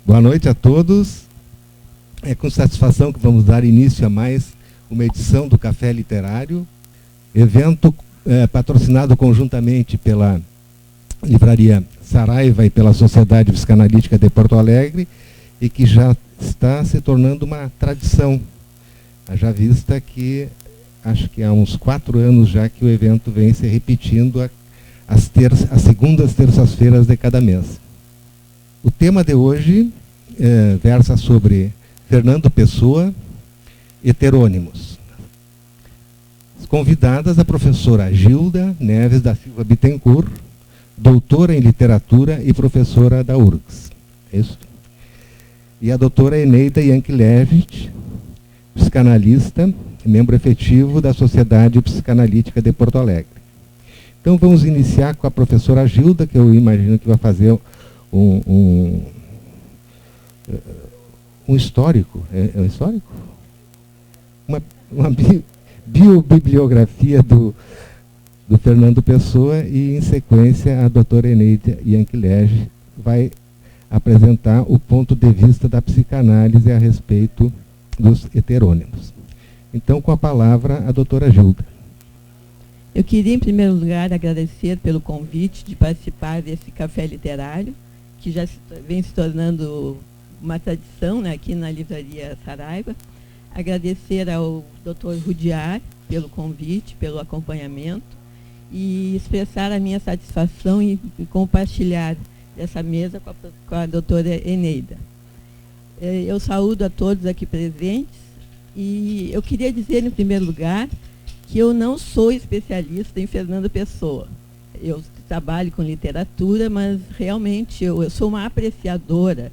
Boa noite a todos. É com satisfação que vamos dar início a mais uma edição do Café Literário, evento patrocinado conjuntamente pela Livraria Saraiva e pela Sociedade Psicanalítica de Porto Alegre, e que já está se tornando uma tradição, já vista que acho que há uns 4 anos já que o evento vem se repetindo às segundas terças-feiras de cada mês. O tema de hoje versa sobre Fernando Pessoa, Heterônimos. As convidadas, a professora Gilda Neves da Silva Bittencourt, doutora em literatura e professora da URGS. É isso? E a doutora Eneida Yankelevich, psicanalista, membro efetivo da Sociedade Psicanalítica de Porto Alegre. Então vamos iniciar com a professora Gilda, que eu imagino que vai fazer um histórico. É um histórico? Uma biobibliografia do Fernando Pessoa, e em sequência a doutora Eneida Yankelevich vai apresentar o ponto de vista da psicanálise a respeito dos heterônimos. Então, com a palavra, a doutora Gilda. Eu queria, em primeiro lugar, agradecer pelo convite de participar desse café literário, que já vem se tornando uma tradição, né, aqui na Livraria Saraiva. Agradecer ao Dr. Rudyard pelo convite, pelo acompanhamento, e expressar a minha satisfação em compartilhar essa mesa com a doutora Eneida. Eu saúdo a todos aqui presentes, e eu queria dizer, em primeiro lugar, que eu não sou especialista em Fernando Pessoa. Eu trabalho com literatura, mas realmente eu sou uma apreciadora,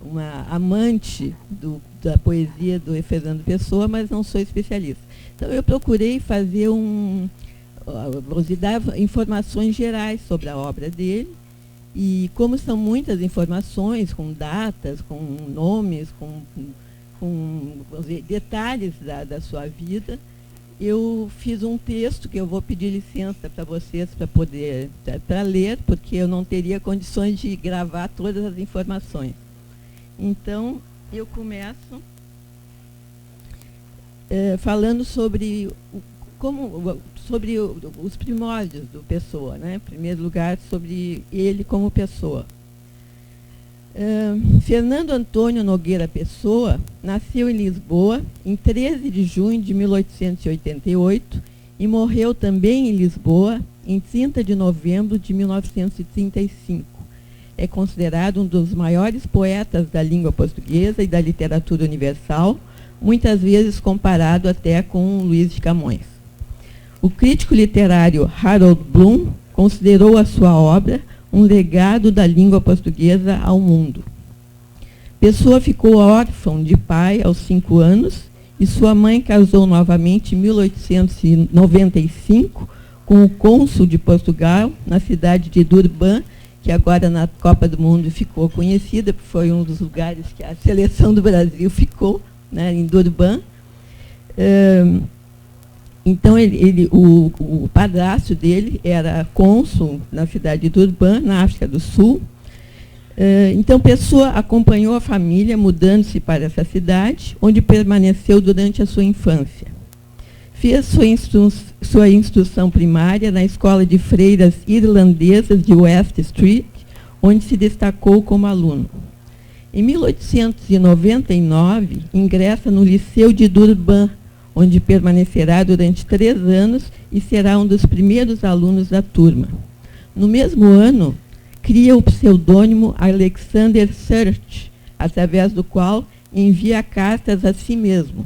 uma amante da poesia do Fernando Pessoa, mas não sou especialista. Então eu procurei fazer dar informações gerais sobre a obra dele, e como são muitas informações, com datas, com nomes, com detalhes da sua vida, eu fiz um texto que eu vou pedir licença para vocês para ler, porque eu não teria condições de gravar todas as informações. Então, eu começo falando sobre os primórdios do Pessoa, né? Em primeiro lugar, sobre ele como pessoa. Fernando Antônio Nogueira Pessoa nasceu em Lisboa em 13 de junho de 1888 e morreu também em Lisboa em 30 de novembro de 1935. É considerado um dos maiores poetas da língua portuguesa e da literatura universal, muitas vezes comparado até com Luís de Camões. O crítico literário Harold Bloom considerou a sua obra um legado da língua portuguesa ao mundo. Pessoa ficou órfão de pai aos 5 anos e sua mãe casou novamente em 1895 com o cônsul de Portugal na cidade de Durban, que agora na Copa do Mundo ficou conhecida, porque foi um dos lugares que a seleção do Brasil ficou, né, em Durban. Então, o padrasto dele era cônsul na cidade de Durban, na África do Sul. Então, Pessoa acompanhou a família, mudando-se para essa cidade, onde permaneceu durante a sua infância. Fez sua instrução primária na Escola de Freiras Irlandesas de West Street, onde se destacou como aluno. Em 1899, ingressa no Liceu de Durban, onde permanecerá durante 3 anos e será um dos primeiros alunos da turma. No mesmo ano, cria o pseudônimo Alexander Search, através do qual envia cartas a si mesmo.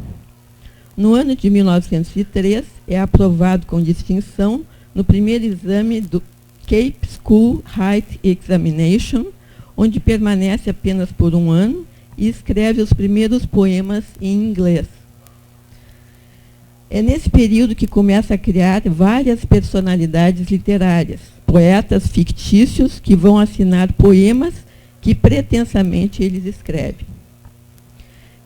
No ano de 1903, é aprovado com distinção no primeiro exame do Cape School Height Examination, onde permanece apenas por 1 ano e escreve os primeiros poemas em inglês. É nesse período que começa a criar várias personalidades literárias, poetas fictícios que vão assinar poemas que pretensamente eles escrevem.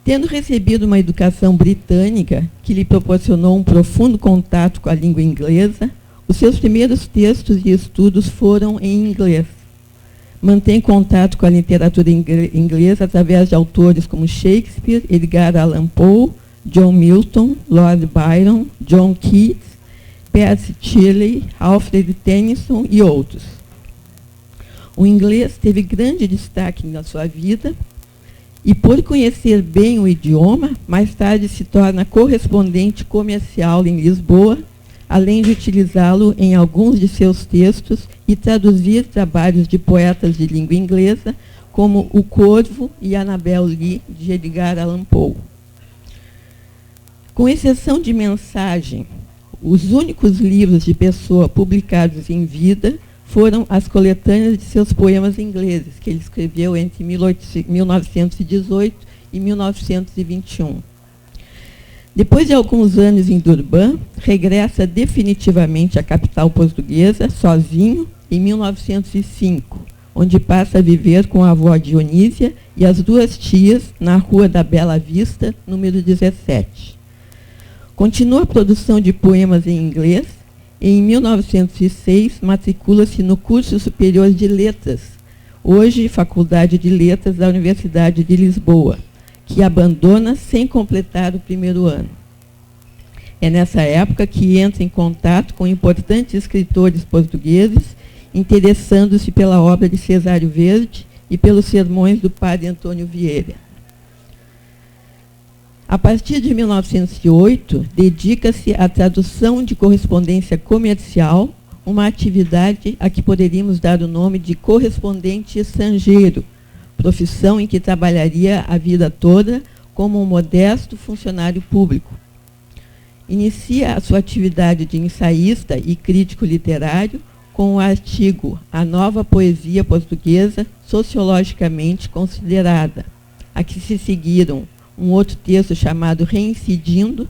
Tendo recebido uma educação britânica que lhe proporcionou um profundo contato com a língua inglesa, os seus primeiros textos e estudos foram em inglês. Mantém contato com a literatura inglesa através de autores como Shakespeare, Edgar Allan Poe, John Milton, Lord Byron, John Keats, Percy Shelley, Alfred Tennyson e outros. O inglês teve grande destaque na sua vida e, por conhecer bem o idioma, mais tarde se torna correspondente comercial em Lisboa, além de utilizá-lo em alguns de seus textos e traduzir trabalhos de poetas de língua inglesa, como O Corvo e Annabel Lee, de Edgar Allan Poe. Com exceção de Mensagem, os únicos livros de Pessoa publicados em vida foram as coletâneas de seus poemas ingleses, que ele escreveu entre 1918 e 1921. Depois de alguns anos em Durban, regressa definitivamente à capital portuguesa, sozinho, em 1905, onde passa a viver com a avó Dionísia e as duas tias na Rua da Bela Vista, número 17. Continua a produção de poemas em inglês e, em 1906, matricula-se no Curso Superior de Letras, hoje Faculdade de Letras da Universidade de Lisboa, que abandona sem completar o primeiro ano. É nessa época que entra em contato com importantes escritores portugueses, interessando-se pela obra de Cesário Verde e pelos sermões do padre Antônio Vieira. A partir de 1908, dedica-se à tradução de correspondência comercial, uma atividade a que poderíamos dar o nome de correspondente estrangeiro, profissão em que trabalharia a vida toda como um modesto funcionário público. Inicia a sua atividade de ensaísta e crítico literário com o artigo A Nova Poesia Portuguesa Sociologicamente Considerada, a que se seguiram um outro texto chamado Reincidindo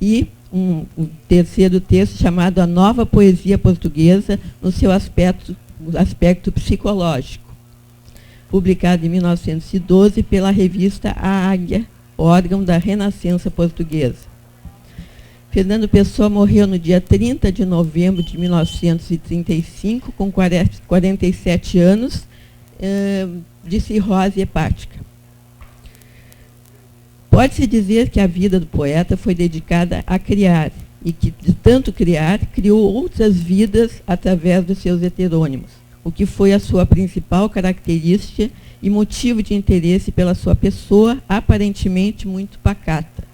e um terceiro texto chamado A Nova Poesia Portuguesa no seu aspecto psicológico, publicado em 1912 pela revista A Águia, órgão da Renascença Portuguesa. Fernando Pessoa morreu no dia 30 de novembro de 1935, com 47 anos, de cirrose hepática. Pode-se dizer que a vida do poeta foi dedicada a criar, e que, de tanto criar, criou outras vidas através dos seus heterônimos, o que foi a sua principal característica e motivo de interesse pela sua pessoa, aparentemente muito pacata.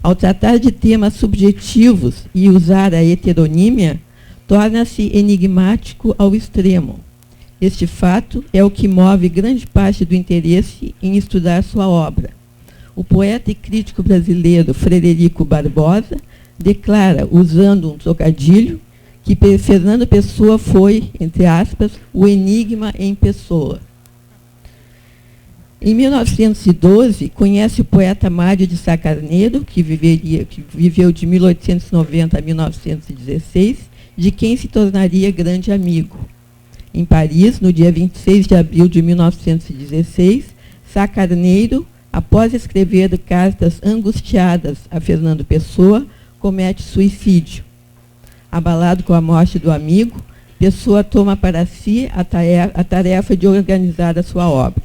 Ao tratar de temas subjetivos e usar a heteronímia, torna-se enigmático ao extremo. Este fato é o que move grande parte do interesse em estudar sua obra. O poeta e crítico brasileiro Frederico Barbosa declara, usando um trocadilho, que Fernando Pessoa foi, entre aspas, o enigma em pessoa. Em 1912, conhece o poeta Mário de Sá Carneiro, que viveu de 1890 a 1916, de quem se tornaria grande amigo. Em Paris, no dia 26 de abril de 1916, Sá Carneiro, após escrever cartas angustiadas a Fernando Pessoa, comete suicídio. Abalado com a morte do amigo, Pessoa toma para si a tarefa de organizar a sua obra.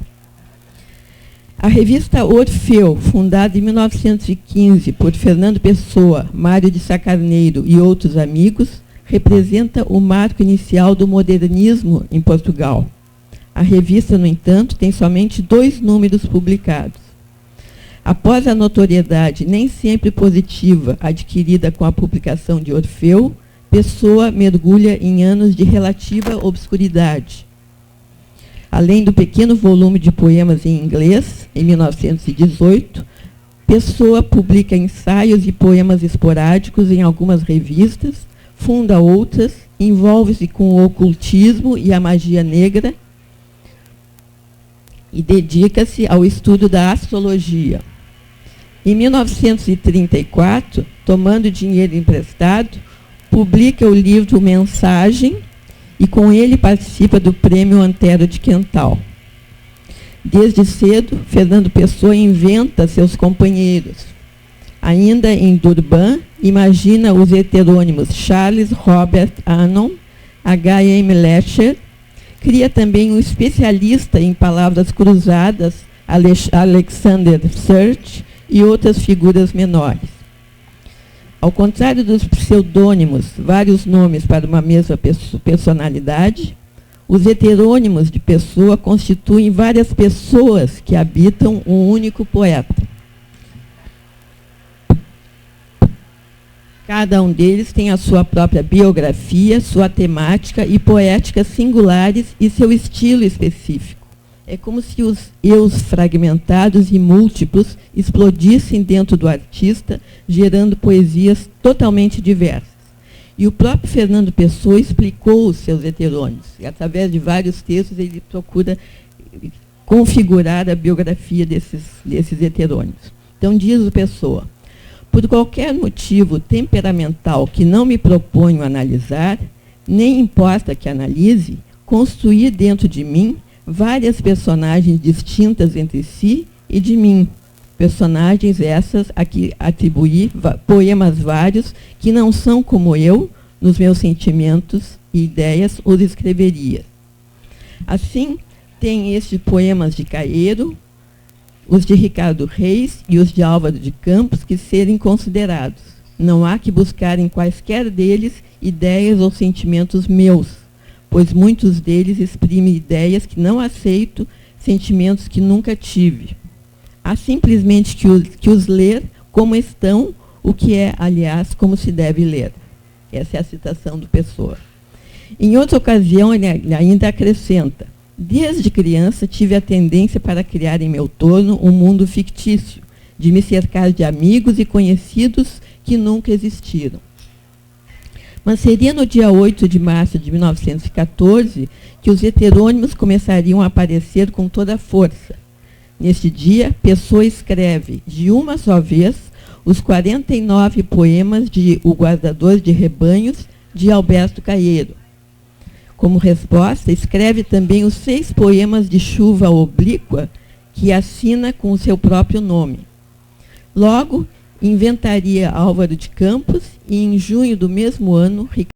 A revista Orfeu, fundada em 1915 por Fernando Pessoa, Mário de Sá Carneiro e outros amigos, representa o marco inicial do modernismo em Portugal. A revista, no entanto, tem somente 2 números publicados. Após a notoriedade nem sempre positiva adquirida com a publicação de Orfeu, Pessoa mergulha em anos de relativa obscuridade. Além do pequeno volume de poemas em inglês, em 1918, Pessoa publica ensaios e poemas esporádicos em algumas revistas, funda outras, envolve-se com o ocultismo e a magia negra e dedica-se ao estudo da astrologia. Em 1934, tomando dinheiro emprestado, publica o livro Mensagem e com ele participa do Prêmio Antero de Quental. Desde cedo, Fernando Pessoa inventa seus companheiros. Ainda em Durban, imagina os heterônimos Charles Robert Annon, H.M. Lesher, cria também um especialista em palavras cruzadas, Alexander Search, e outras figuras menores. Ao contrário dos pseudônimos, vários nomes para uma mesma personalidade, os heterônimos de pessoa constituem várias pessoas que habitam um único poeta. Cada um deles tem a sua própria biografia, sua temática e poética singulares e seu estilo específico. É como se os eus fragmentados e múltiplos explodissem dentro do artista, gerando poesias totalmente diversas. E o próprio Fernando Pessoa explicou os seus heterônimos. E, através de vários textos, ele procura configurar a biografia desses heterônimos. Então, diz o Pessoa: por qualquer motivo temperamental que não me proponho analisar, nem importa que analise, construir dentro de mim várias personagens distintas entre si e de mim. Personagens essas a que atribuí poemas vários que não são como eu, nos meus sentimentos e ideias, os escreveria. Assim, tem estes poemas de Caeiro, os de Ricardo Reis e os de Álvaro de Campos que serem considerados. Não há que buscar em quaisquer deles ideias ou sentimentos meus, pois muitos deles exprimem ideias que não aceito, sentimentos que nunca tive. Há simplesmente que os ler como estão, o que é, aliás, como se deve ler. Essa é a citação do Pessoa. Em outra ocasião, ele ainda acrescenta: desde criança tive a tendência para criar em meu torno um mundo fictício, de me cercar de amigos e conhecidos que nunca existiram. Mas seria no dia 8 de março de 1914 que os heterônimos começariam a aparecer com toda a força. Neste dia, Pessoa escreve, de uma só vez, os 49 poemas de O Guardador de Rebanhos, de Alberto Caeiro. Como resposta, escreve também os 6 poemas de Chuva Oblíqua, que assina com o seu próprio nome. Logo, inventaria Álvaro de Campos e, em junho do mesmo ano,